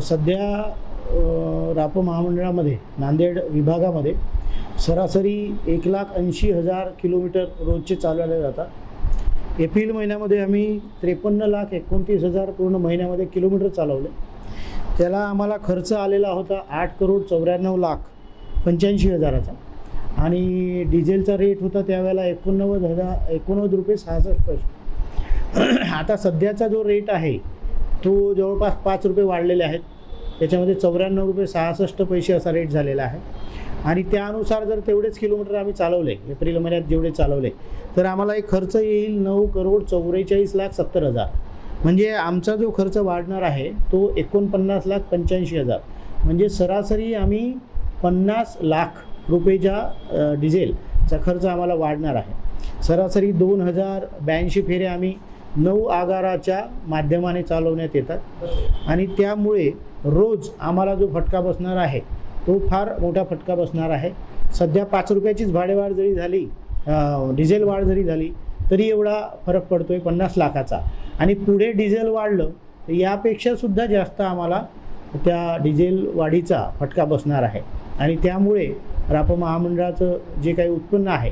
सध्या राप महामंडळामध्ये नांदेड विभागामध्ये सरासरी 1,80,000 किलोमीटर रोजचे चालवले जातात। एप्रिल महिन्यामध्ये आम्ही 53,29,000 पूर्ण महिन्यामध्ये किलोमीटर चालवले। त्याला आम्हाला खर्च आलेला होता 8,94,85,000चा आणि डिझेलचा रेट होता त्यावेळेला 89 रुपये 66 पैसे। आता सध्याचा जो रेट आहे तो जवळपास 5 रुपये वाढलेले आहेत। त्याच्यामध्ये 94 रुपये 66 पैसे असा रेट झालेला आहे आणि त्यानुसार जर तेवढेच किलोमीटर आम्ही चालवले एप्रिल महिन्यात जेवढे चालवले तर आम्हाला एक खर्च येईल 9,44,70,000। म्हणजे आमचा जो खर्च वाढणार आहे तो 49,85,000। म्हणजे सरासरी आम्ही 50 लाख रुपयेच्या डिझेलचा खर्च आम्हाला वाढणार आहे। सरासरी 2,082 फेऱ्या आम्ही 9 आगाराच्या माध्यमाने चालवण्यात येतात आणि त्यामुळे रोज आम्हाला जो फटका बसणार आहे तो फार मोठा फटका बसणार आहे। सध्या 5 रुपयाचीच भाडेवाढ जरी झाली, डिझेल वाढ जरी झाली तरी एवढा फरक पडतो आहे 50 लाखाचा आणि पुढे डिझेल वाढलं तर यापेक्षा सुद्धा जास्त आम्हाला त्या डिझेल वाढीचा फटका बसणार आहे आणि त्यामुळे राप महामंडळाचं जे काही उत्पन्न आहे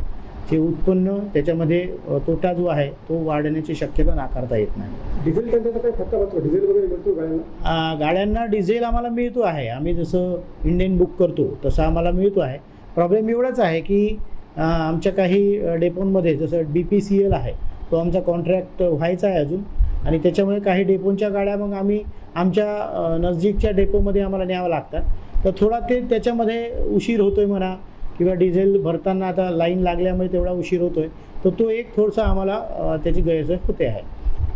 ते उत्पन्न त्याच्यामध्ये तोटा जो आहे तो वाढण्याची शक्यता नाकारता येत नाही। डिझेल टंचाईचा काही फटका बसतो? डिझेल वगैरे मिळतो गाड्यांना? गाड्यांना डिझेल आम्हाला मिळतो आहे। आम्ही जसं इंडियन बुक करतो तसं आम्हाला मिळतो आहे। प्रॉब्लेम एवढाच आहे की आमच्या काही डेपोंमध्ये जसं BPCL आहे तो आमचा कॉन्ट्रॅक्ट व्हायचा आहे अजून आणि त्याच्यामुळे काही डेपोंच्या गाड्या मग आम्ही आमच्या नजदीकच्या डेपोमध्ये आम्हाला न्यावं लागतात। तर थोडा त्याच्यामध्ये उशीर होतो आहे म्हणा किंवा डिझेल भरताना आता लाईन लागल्यामुळे तेवढा उशीर होतो आहे तर तो एक थोडासा आम्हाला त्याची गैरसोय होते आहे।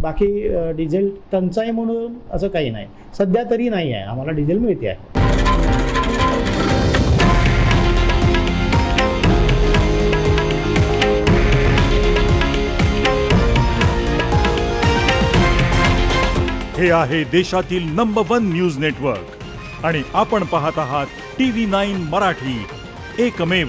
बाकी डिझेल टंचाई म्हणून असं काही नाही, सध्या तरी नाही आहे, आम्हाला डिझेल मिळते आहे। हे आहे देशातील नंबर 1 न्यूज नेटवर्क आणि आपण पाहत आहात TV9 मराठी, एकमेव।